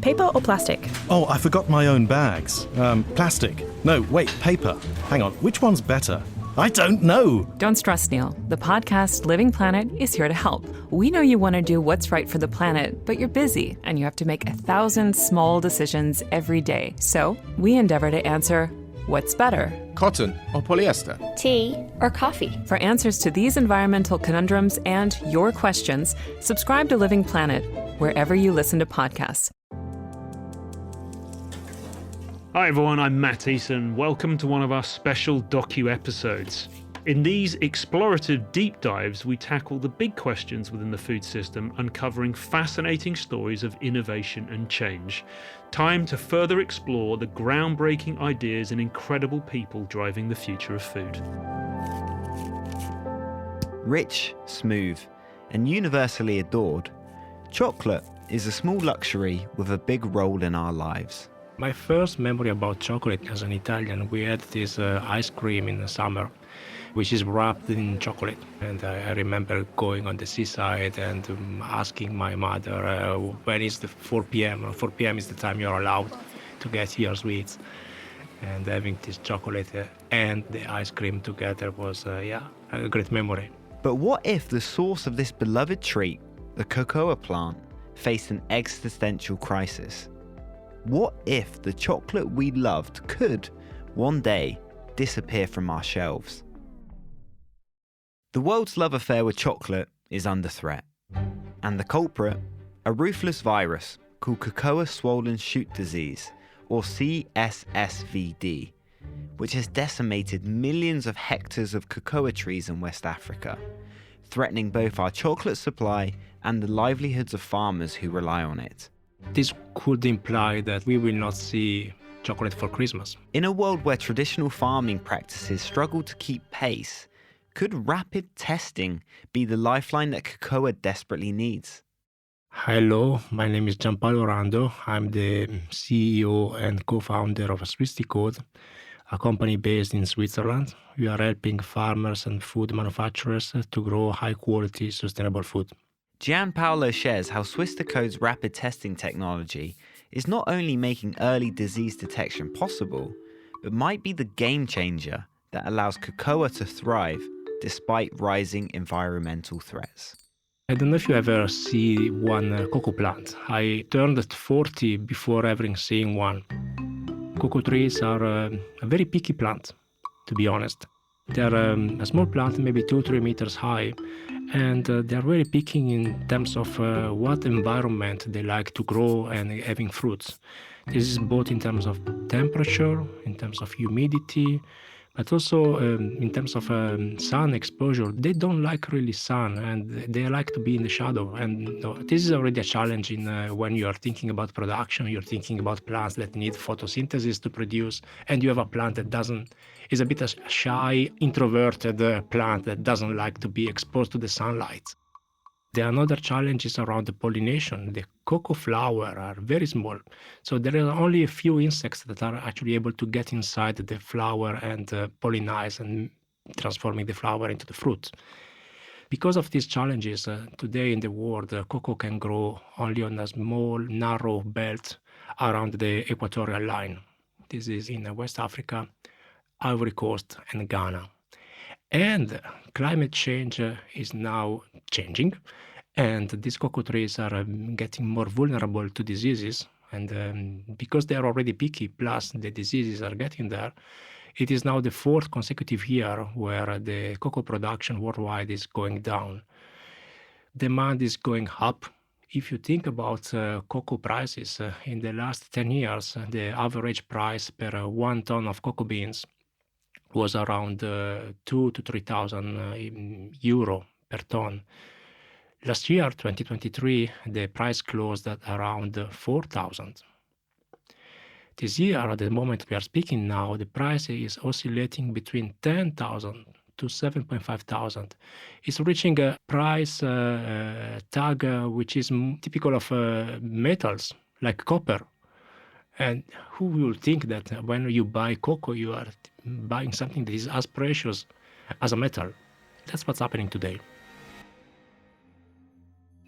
Paper or plastic? Oh, I forgot my own bags. Plastic. No, wait, paper. Hang on, which one's better? I don't know. Don't stress, Neil. The podcast Living Planet is here to help. We know you want to do what's right for the planet, but you're busy and you have to make 1,000 small decisions every day. So we endeavor to answer what's better. Cotton or polyester? Tea or coffee? For answers to these environmental conundrums and your questions, subscribe to Living Planet wherever you listen to podcasts. Hi everyone, I'm Matt Eason. Welcome to one of our special docu-episodes. In these explorative deep dives, we tackle the big questions within the food system, uncovering fascinating stories of innovation and change. Time to further explore the groundbreaking ideas and incredible people driving the future of food. Rich, smooth, and universally adored, chocolate is a small luxury with a big role in our lives. My first memory about chocolate as an Italian, we had this ice cream in the summer, which is wrapped in chocolate. And I remember going on the seaside and asking my mother, when is the 4 p.m.? 4 p.m. is the time you're allowed to get your sweets. And having this chocolate and the ice cream together was, a great memory. But what if the source of this beloved treat, the cocoa plant, faced an existential crisis? What if the chocolate we loved could, one day, disappear from our shelves? The world's love affair with chocolate is under threat. And the culprit, a ruthless virus called cocoa swollen shoot disease, or CSSVD, which has decimated millions of hectares of cocoa trees in West Africa, threatening both our chocolate supply and the livelihoods of farmers who rely on it. This could imply that we will not see chocolate for Christmas. In a world where traditional farming practices struggle to keep pace, could rapid testing be the lifeline that cocoa desperately needs? Hello, my name is Gianpaolo Rando. I'm the CEO and co-founder of SwissDeCode, a company based in Switzerland. We are helping farmers and food manufacturers to grow high-quality, sustainable food. Gianpaolo shares how SwissDeCode's rapid testing technology is not only making early disease detection possible, but might be the game changer that allows cocoa to thrive despite rising environmental threats. I don't know if you ever see one cocoa plant. I turned 40 before ever seeing one. Cocoa trees are a very picky plant, to be honest. They're a small plant, maybe 2-3 meters high, and they're very picky in terms of what environment they like to grow and having fruits. This is both in terms of temperature, in terms of humidity, but also in terms of sun exposure. They don't like really sun, and they like to be in the shadow. And this is already a challenge when you are thinking about production. You're thinking about plants that need photosynthesis to produce, and you have a plant that is a bit a shy, introverted plant that doesn't like to be exposed to the sunlight. The another challenge is around the pollination. The cocoa flower are very small, so there are only a few insects that are actually able to get inside the flower and pollinize and transforming the flower into the fruit. Because of these challenges, today in the world, cocoa can grow only on a small, narrow belt around the equatorial line. This is in West Africa, Ivory Coast, and Ghana. And climate change is now changing, and these cocoa trees are getting more vulnerable to diseases. And because they are already picky, plus the diseases are getting there, it is now the 4th consecutive year where the cocoa production worldwide is going down. Demand is going up. If you think about cocoa prices, in the last 10 years, the average price per 1 ton of cocoa beans was around 2,000 to 3,000 euro per ton. Last year, 2023, the price closed at around 4,000. This year, at the moment we are speaking now, the price is oscillating between 10,000 to 7,500. It's reaching a price tag which is typical of metals like copper. And who will think that when you buy cocoa, you are buying something that is as precious as a metal? That's what's happening today.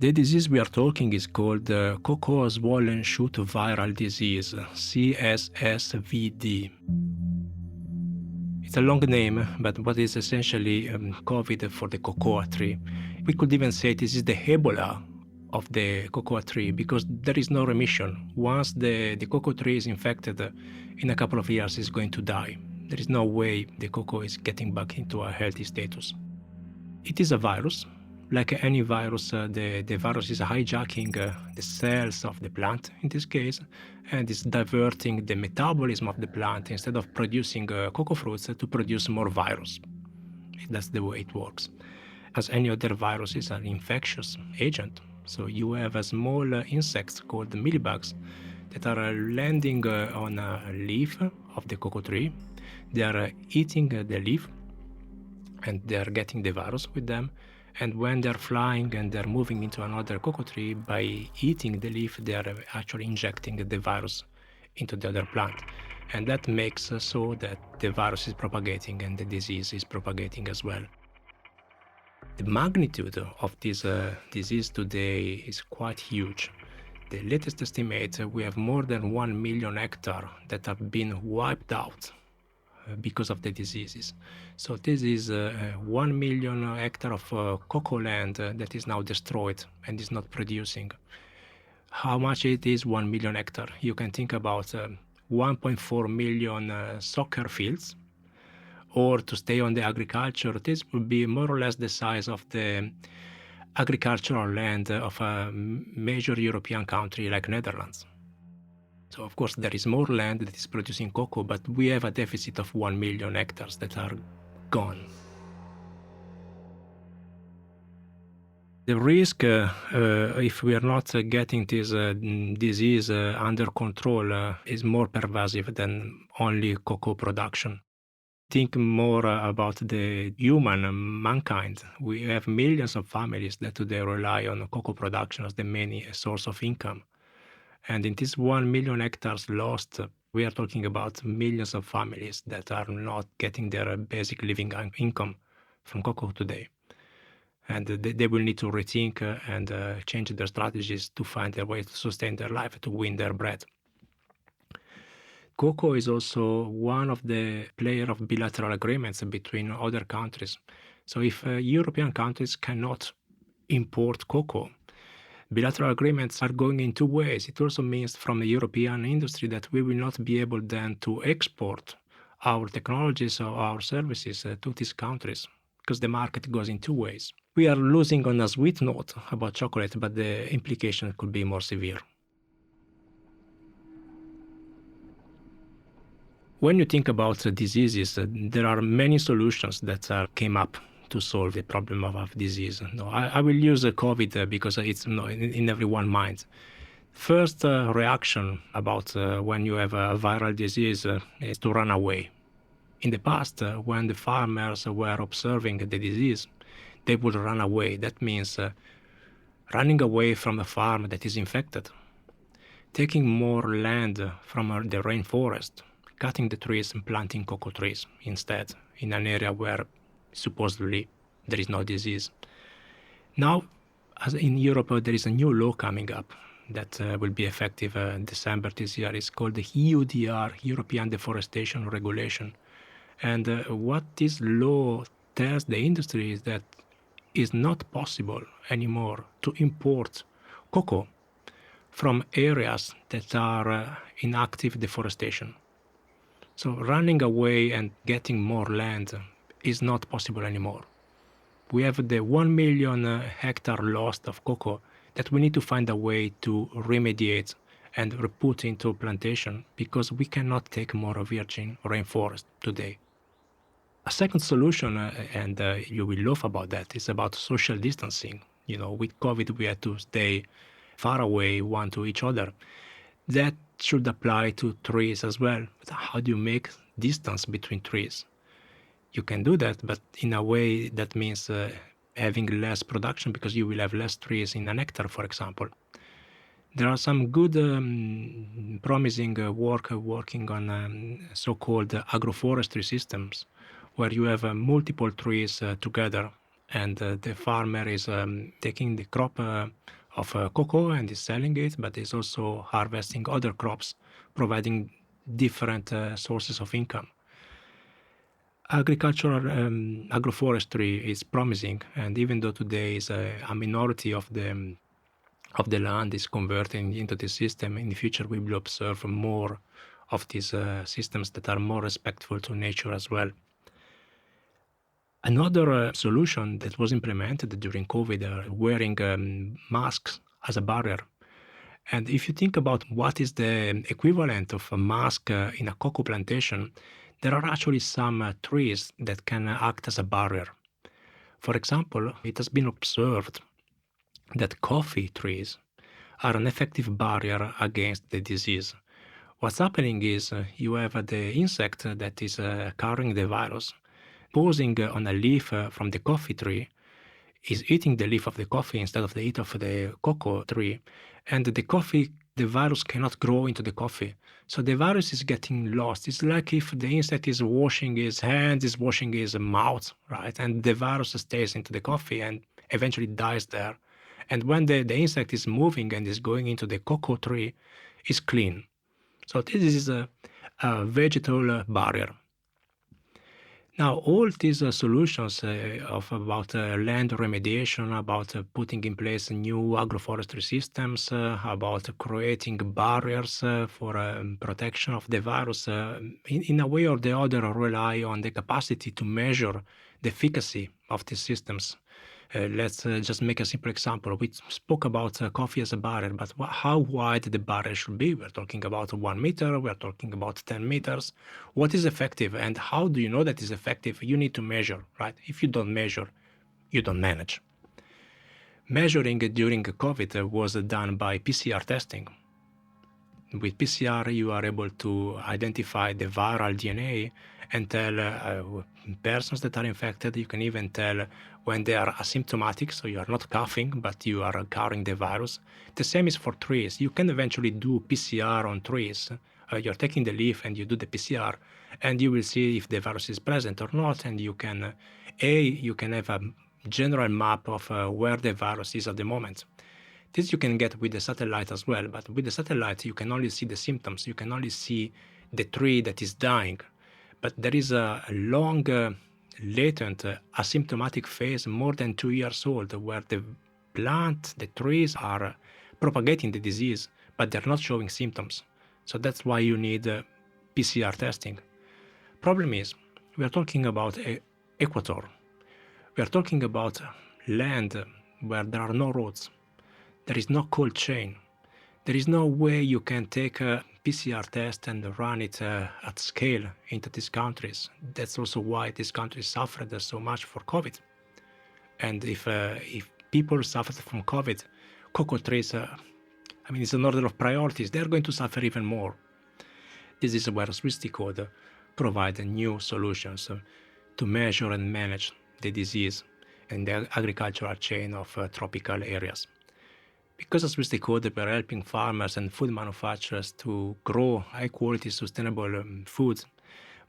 The disease we are talking is called cocoa swollen shoot viral disease, CSSVD. It's a long name, but what is essentially COVID for the cocoa tree. We could even say this is the Ebola of the cocoa tree because there is no remission. Once the cocoa tree is infected, in a couple of years it's going to die. There is no way the cocoa is getting back into a healthy status. It is a virus. Like any virus, the virus is hijacking the cells of the plant in this case, and is diverting the metabolism of the plant instead of producing cocoa fruits to produce more virus. That's the way it works. As any other virus is an infectious agent, so you have a small insects called mealybugs that are landing on a leaf of the cocoa tree. They are eating the leaf, and they are getting the virus with them. And when they're flying and they're moving into another cocoa tree, by eating the leaf, they are actually injecting the virus into the other plant. And that makes so that the virus is propagating and the disease is propagating as well. The magnitude of this disease today is quite huge. The latest estimate, we have more than 1 million hectares that have been wiped out because of the diseases. So this is 1 million hectares of cocoa land that is now destroyed and is not producing. How much it is 1 million hectares? You can think about 1.4 million soccer fields, or to stay on the agriculture, this would be more or less the size of the agricultural land of a major European country like Netherlands. So of course there is more land that is producing cocoa, but we have a deficit of 1 million hectares that are gone. The risk, if we are not getting this disease under control, is more pervasive than only cocoa production. Think more about the mankind. We have millions of families that today rely on cocoa production as the main source of income. And in this 1 million hectares lost, we are talking about millions of families that are not getting their basic living income from cocoa today. And they will need to rethink and change their strategies to find their way to sustain their life, to win their bread. Cocoa is also one of the players of bilateral agreements between other countries. So if European countries cannot import cocoa, bilateral agreements are going in two ways. It also means from the European industry that we will not be able then to export our technologies or our services to these countries, because the market goes in two ways. We are losing on a sweet note about chocolate, but the implication could be more severe. When you think about diseases, there are many solutions that came up to solve the problem of disease. No, I will use COVID because it's in everyone's mind. First reaction about when you have a viral disease is to run away. In the past, when the farmers were observing the disease, they would run away. That means running away from a farm that is infected, taking more land from the rainforest, cutting the trees and planting cocoa trees instead in an area where supposedly there is no disease. Now, as in Europe, there is a new law coming up that will be effective in December this year. It's called the EUDR, European Deforestation Regulation. And what this law tells the industry is that it's not possible anymore to import cocoa from areas that are in active deforestation. So running away and getting more land is not possible anymore. We have the 1 million hectare lost of cocoa that we need to find a way to remediate and put into plantation, because we cannot take more virgin rainforest today. A second solution, and you will laugh about that, is about social distancing. You know, with COVID, we had to stay far away one to each other. That should apply to trees as well. But how do you make distance between trees? You can do that, but in a way that means having less production, because you will have less trees in an hectare, for example. There are some good promising working on so-called agroforestry systems, where you have multiple trees together and the farmer is taking the crop of cocoa and is selling it, but is also harvesting other crops, providing different sources of income. Agricultural agroforestry is promising, and even though today is a minority of the land is converting into this system, in the future we will observe more of these systems that are more respectful to nature as well. Another solution that was implemented during COVID are wearing masks as a barrier. And if you think about what is the equivalent of a mask in a cocoa plantation, there are actually some trees that can act as a barrier. For example, it has been observed that coffee trees are an effective barrier against the disease. What's happening is you have the insect that is carrying the virus, posing on a leaf from the coffee tree, is eating the leaf of the coffee instead of the leaf of the cocoa tree, and the virus cannot grow into the coffee. So the virus is getting lost. It's like if the insect is washing his hands, is washing his mouth, right? And the virus stays into the coffee and eventually dies there. And when the insect is moving and is going into the cocoa tree, it's clean. So this is a vegetal barrier. Now, all these solutions about land remediation, about putting in place new agroforestry systems, about creating barriers for protection of the virus, in a way or the other rely on the capacity to measure the efficacy of these systems. Let's just make a simple example. We spoke about coffee as a barrier, but how wide the barrier should be? We're talking about 1 meter, we're talking about 10 meters. What is effective, and how do you know that is effective? You need to measure, right? If you don't measure, you don't manage. Measuring during COVID was done by PCR testing. With PCR, you are able to identify the viral DNA and tell persons that are infected. You can even tell when they are asymptomatic, so you are not coughing, but you are carrying the virus. The same is for trees. You can eventually do PCR on trees. You're taking the leaf and you do the PCR, and you will see if the virus is present or not, and you can have a general map of where the virus is at the moment. This you can get with the satellite as well, but with the satellite you can only see the symptoms. You can only see the tree that is dying. But there is a long, latent, asymptomatic phase, more than 2 years old, where the trees are propagating the disease, but they're not showing symptoms. So that's why you need PCR testing. Problem is, we are talking about equator. We are talking about land where there are no roads. There is no cold chain. There is no way you can take a PCR test and run it at scale into these countries. That's also why these countries suffered so much for COVID. And if people suffered from COVID, cocoa trees, it's an order of priorities. They're going to suffer even more. This is where SwissDeCode provides new solutions to measure and manage the disease in the agricultural chain of tropical areas. Because of SwissDeCode, we're helping farmers and food manufacturers to grow high-quality, sustainable foods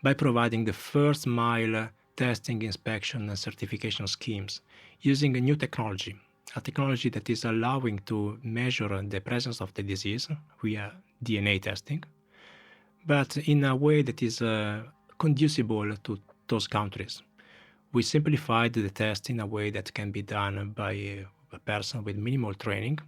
by providing the first-mile testing, inspection, and certification schemes using a new technology, a technology that is allowing to measure the presence of the disease via DNA testing, but in a way that is conducible to those countries. We simplified the test in a way that can be done by a person with minimal training.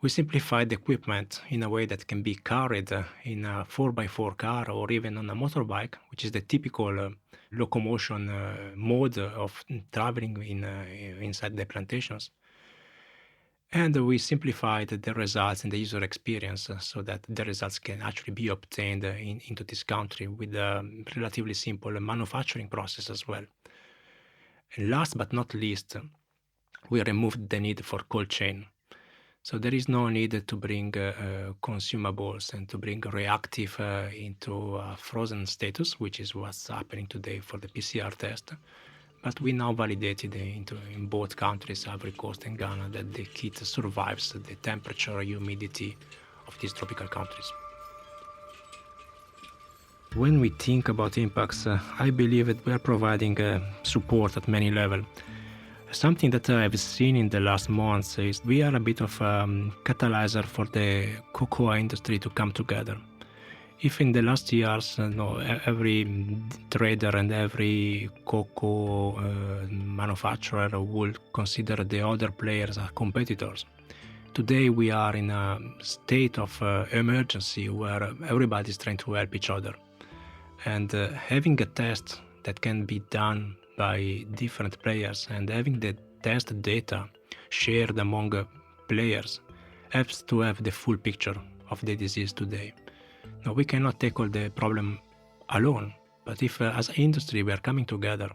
We simplified the equipment in a way that can be carried in a 4x4 car or even on a motorbike, which is the typical locomotion mode of traveling inside the plantations. And we simplified the results and the user experience so that the results can actually be obtained into this country with a relatively simple manufacturing process as well. And last but not least, we removed the need for cold chain. So there is no need to bring consumables and to bring reactive into frozen status, which is what's happening today for the PCR test. But we now validated in both countries, Ivory Coast and Ghana, that the kit survives the temperature, humidity of these tropical countries. When we think about impacts, I believe that we are providing support at many levels. Something that I've seen in the last months is we are a bit of a catalyzer for the cocoa industry to come together. If in the last years, every trader and every cocoa manufacturer would consider the other players as competitors, today we are in a state of emergency where everybody is trying to help each other. And having a test that can be done by different players and having the test data shared among players helps to have the full picture of the disease today. Now, we cannot tackle the problem alone, but if as an industry we are coming together,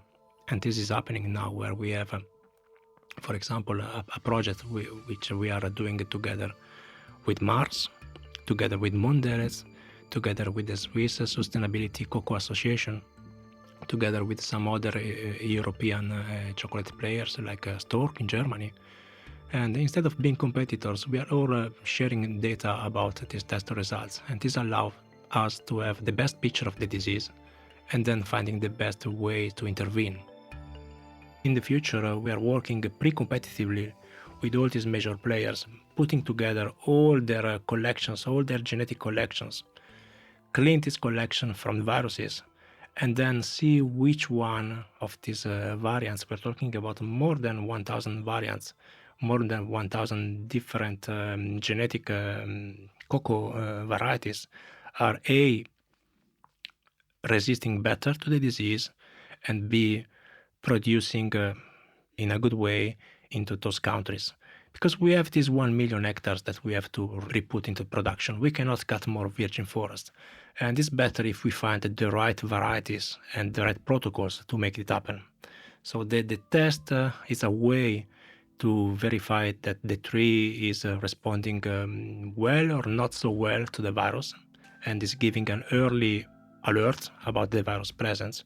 and this is happening now where we have, for example, a project which we are doing together with Mars, together with Mondelez, together with the Swiss Sustainability Cocoa Association, together with some other European chocolate players like Stork in Germany. And instead of being competitors, we are all sharing data about these test results. And this allows us to have the best picture of the disease and then finding the best way to intervene. In the future, we are working pre-competitively with all these major players, putting together all their collections, all their genetic collections, clean this collection from viruses, and then see which one of these variants, we're talking about more than 1,000 variants, more than 1,000 different genetic cocoa varieties, are A, resisting better to the disease, and B, producing in a good way into those countries. Because we have these 1 million hectares that we have to re-put into production. We cannot cut more virgin forest. And it's better if we find the right varieties and the right protocols to make it happen. So the test is a way to verify that the tree is responding well or not so well to the virus and is giving an early alert about the virus presence.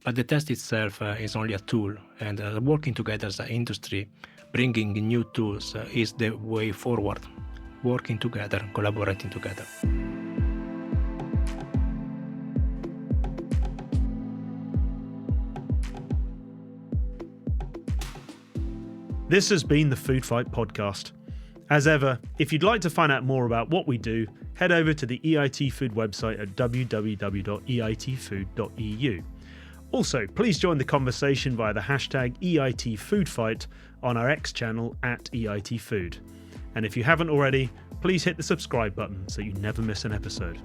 But the test itself is only a tool, and working together as an industry, bringing new tools is the way forward. Working together, collaborating together. This has been the Food Fight podcast. As ever, if you'd like to find out more about what we do, head over to the EIT Food website at www.eitfood.eu. Also, please join the conversation via the hashtag EITFoodFight on our X channel at EITFood. And if you haven't already, please hit the subscribe button so you never miss an episode.